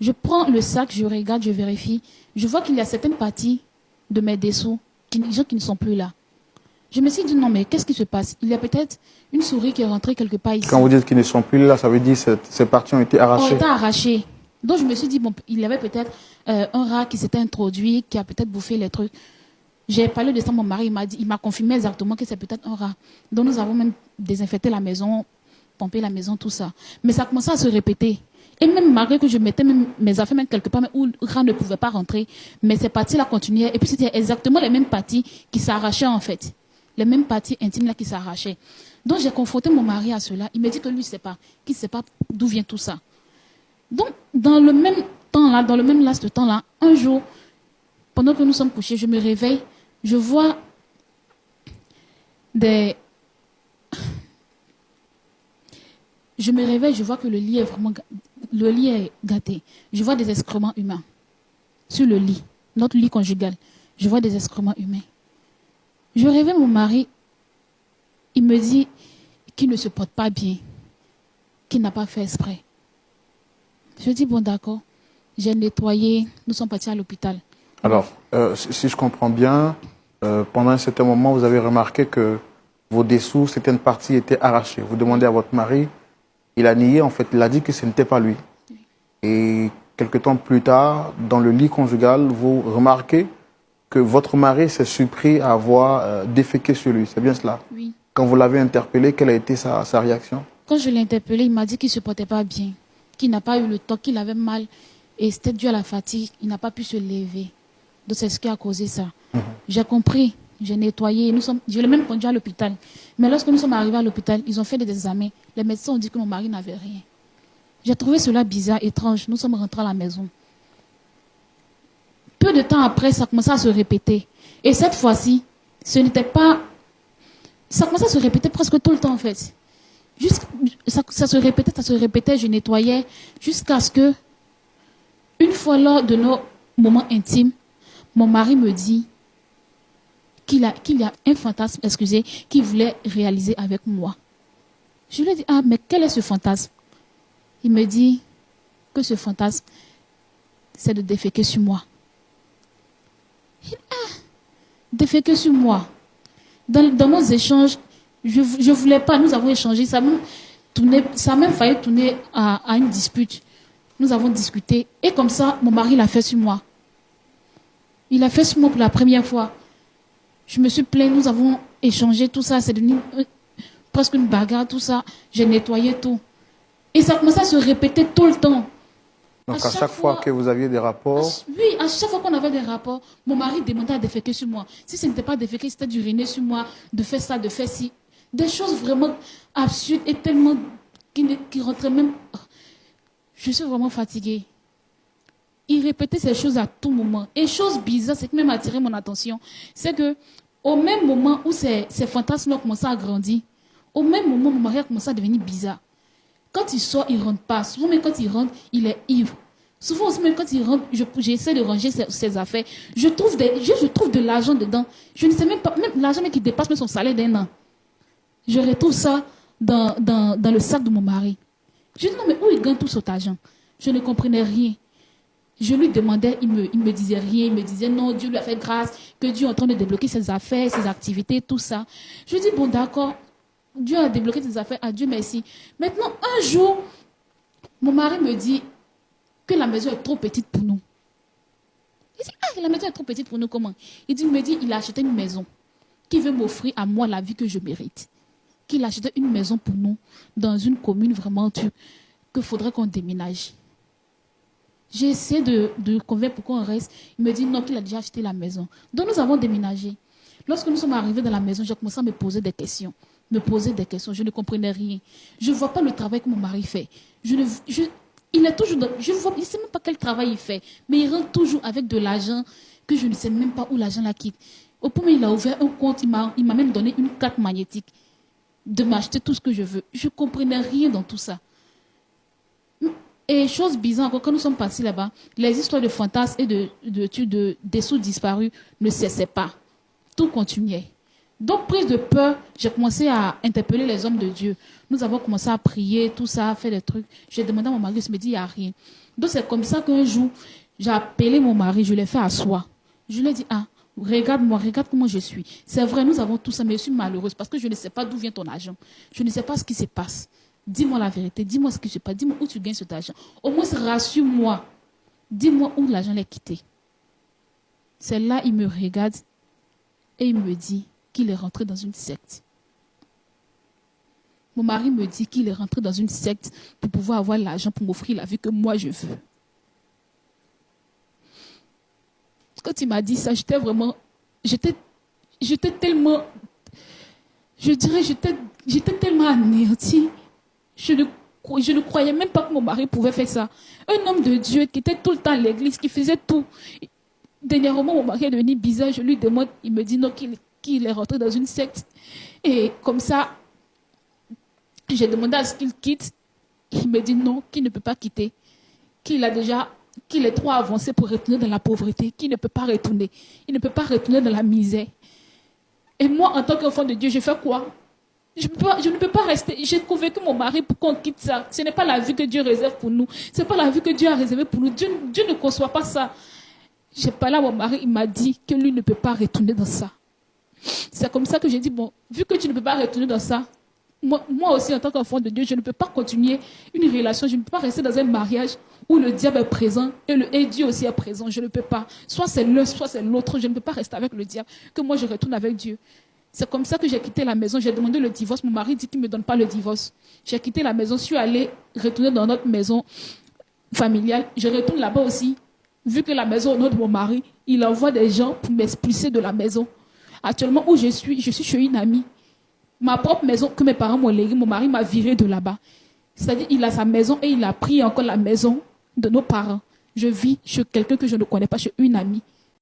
Je prends le sac, je regarde, je vérifie. Je vois qu'il y a certaines parties de mes dessous, des gens qui ne sont plus là. Je me suis dit, non, mais qu'est-ce qui se passe? Il y a peut-être une souris qui est rentrée quelque part ici. Quand vous dites qu'ils ne sont plus là, ça veut dire que ces parties ont été arrachées. Ont été arrachées. Donc, je me suis dit, bon, il y avait peut-être un rat qui s'était introduit, qui a peut-être bouffé les trucs. J'ai parlé de ça à mon mari, il m'a confirmé exactement que c'est peut-être un rat. Donc, nous avons même désinfecté la maison, pompé la maison, tout ça. Mais ça commençait à se répéter. Et même malgré que je mettais même mes affaires même quelque part où le rat ne pouvait pas rentrer, mais ces parties-là continuaient. Et puis, c'était exactement les mêmes parties qui s'arrachaient en fait. Les mêmes parties intimes là qui s'arrachaient. Donc, j'ai confronté mon mari à cela. Il me dit que lui, il ne sait pas d'où vient tout ça. Donc, dans le même temps là, dans le même laps de temps là, un jour, pendant que nous sommes couchés, je me réveille, je vois des... Je me réveille, je vois que le lit est vraiment... Le lit est gâté. Je vois des excréments humains sur le lit, notre lit conjugal. Je vois des excréments humains. Je réveille mon mari, il me dit qu'il ne se porte pas bien, qu'il n'a pas fait exprès. Je dis, bon d'accord, j'ai nettoyé, nous sommes partis à l'hôpital. Alors, si je comprends bien, pendant un certain moment, vous avez remarqué que vos dessous, certaines parties étaient arrachées. Vous demandez à votre mari, il a nié, en fait, il a dit que ce n'était pas lui. Oui. Et quelque temps plus tard, dans le lit conjugal, vous remarquez que votre mari s'est surpris à avoir déféqué sur lui. C'est bien cela? Oui. Quand vous l'avez interpellé, quelle a été sa réaction? Quand je l'ai interpellé, il m'a dit qu'il ne se portait pas bien, qu'il n'a pas eu le temps, qu'il avait mal. Et c'était dû à la fatigue, il n'a pas pu se lever. Donc c'est ce qui a causé ça. J'ai compris, j'ai nettoyé. Je l'ai même conduit à l'hôpital. Mais lorsque nous sommes arrivés à l'hôpital, ils ont fait des examens. Les médecins ont dit que mon mari n'avait rien. J'ai trouvé cela bizarre, étrange. Nous sommes rentrés à la maison. Peu de temps après, ça commençait à se répéter. Et cette fois-ci, ce n'était pas... Ça commençait à se répéter presque tout le temps, en fait. Ça se répétait, je nettoyais, jusqu'à ce que, une fois lors de nos moments intimes, mon mari me dit qu'il y a un fantasme, qu'il voulait réaliser avec moi. Je lui ai dit, ah, mais quel est ce fantasme? Il me dit que ce fantasme, c'est de déféquer sur moi. Déféquer sur moi. Dans nos échanges, je ne voulais pas, nous avons échangé, ça a même failli tourner à une dispute. Nous avons discuté, et comme ça, mon mari l'a fait sur moi. Il l'a fait sur moi pour la première fois. Je me suis plaint, nous avons échangé tout ça, c'est devenu presque une bagarre, tout ça. J'ai nettoyé tout. Et ça commençait à se répéter tout le temps. Donc à chaque fois que vous aviez des rapports... Oui, à chaque fois qu'on avait des rapports, mon mari demandait à déféquer sur moi. Si ce n'était pas déféquer, c'était d'uriner sur moi, de faire ça, de faire ci. Des choses vraiment absurdes et tellement qui rentraient même... Je suis vraiment fatiguée. Il répétait ces choses à tout moment. Et chose bizarre, c'est que même attiré mon attention, c'est que au même moment où ces fantasmes ont commencé à grandir, au même moment, mon mari a commencé à devenir bizarre. Quand il sort, il ne rentre pas. Souvent, même quand il rentre, il est ivre. Souvent aussi, même quand il rentre, j'essaie de ranger ses affaires. Je trouve de l'argent dedans. Je ne sais même pas, même l'argent qui dépasse même son salaire d'un an. Je retrouve ça dans le sac de mon mari. Je dis, non, mais où il gagne tout cet argent? Je ne comprenais rien. Je lui demandais, il me disait rien. Il me disait, non, Dieu lui a fait grâce, que Dieu est en train de débloquer ses affaires, ses activités, tout ça. Je dis, bon, d'accord. Dieu a débloqué ses affaires, à Dieu merci. Maintenant, un jour, mon mari me dit que la maison est trop petite pour nous. Il dit, ah, la maison est trop petite pour nous, comment? Il me dit, il a acheté une maison qui veut m'offrir à moi la vie que je mérite. Qu'il a acheté une maison pour nous dans une commune vraiment qu'il faudrait qu'on déménage. J'ai essayé de convaincre pour qu'on reste. Il me dit non, qu'il a déjà acheté la maison. Donc nous avons déménagé. Lorsque nous sommes arrivés dans la maison, j'ai commencé à me poser des questions. Je ne comprenais rien. Je ne vois pas le travail que mon mari fait. Il est toujours je ne sais même pas quel travail il fait, mais il rentre toujours avec de l'argent que je ne sais même pas où l'argent la quitte. Au premier, il a ouvert un compte, il m'a même donné une carte magnétique de m'acheter tout ce que je veux. Je ne comprenais rien dans tout ça. Et chose bizarre, quand nous sommes passés là-bas, les histoires de fantasmes et de dessous disparus ne cessaient pas. Tout continuait. Donc, prise de peur, j'ai commencé à interpeller les hommes de Dieu. Nous avons commencé à prier, tout ça, à faire des trucs. J'ai demandé à mon mari, il me dit, il n'y a rien. Donc c'est comme ça qu'un jour, j'ai appelé mon mari, je l'ai fait asseoir. Je lui ai dit, ah, regarde-moi, regarde comment je suis. C'est vrai, nous avons tout ça, mais je suis malheureuse parce que je ne sais pas d'où vient ton argent. Je ne sais pas ce qui se passe. Dis-moi la vérité, dis-moi ce qui se passe, dis-moi où tu gagnes cet argent. Au moins, rassure-moi. Dis-moi où l'argent est quitté. C'est là, il me regarde et il me dit qu'il est rentré dans une secte. Mon mari me dit qu'il est rentré dans une secte pour pouvoir avoir l'argent pour m'offrir la vie que moi je veux. Quand il m'a dit ça, j'étais tellement, je dirais, j'étais tellement anéantie. Je ne croyais même pas que mon mari pouvait faire ça. Un homme de Dieu qui était tout le temps à l'église, qui faisait tout. Dernièrement, mon mari est devenu bizarre. Je lui demande, il me dit non, qu'il est rentré dans une secte. Et comme ça, j'ai demandé à ce qu'il quitte. Il me dit non, qu'il ne peut pas quitter. Qu'il est trop avancé pour retourner dans la pauvreté, qu'il ne peut pas retourner. Il ne peut pas retourner dans la misère. Et moi, en tant qu'enfant de Dieu, je fais quoi? Je ne peux pas rester. J'ai convaincu mon mari pour qu'on quitte ça. Ce n'est pas la vie que Dieu réserve pour nous. Ce n'est pas la vie que Dieu a réservée pour nous. Dieu ne conçoit pas ça. J'ai parlé à mon mari, il m'a dit que lui ne peut pas retourner dans ça. C'est comme ça que j'ai dit, bon, vu que tu ne peux pas retourner dans ça, moi aussi, en tant qu'enfant de Dieu, je ne peux pas continuer une relation, je ne peux pas rester dans un mariage où le diable est présent et Dieu aussi est présent. Je ne peux pas. Soit c'est l'un, soit c'est l'autre. Je ne peux pas rester avec le diable, que moi je retourne avec Dieu. C'est comme ça que j'ai quitté la maison. J'ai demandé le divorce. Mon mari dit qu'il ne me donne pas le divorce. J'ai quitté la maison. Je suis allée retourner dans notre maison familiale. Je retourne là-bas aussi. Vu que la maison est au nom de mon mari, il envoie des gens pour m'expulser de la maison. Actuellement, où je suis chez une amie. Ma propre maison que mes parents m'ont léguée, mon mari m'a virée de là-bas. C'est-à-dire il a sa maison et il a pris encore la maison de nos parents. Je vis chez quelqu'un que je ne connais pas, chez une amie.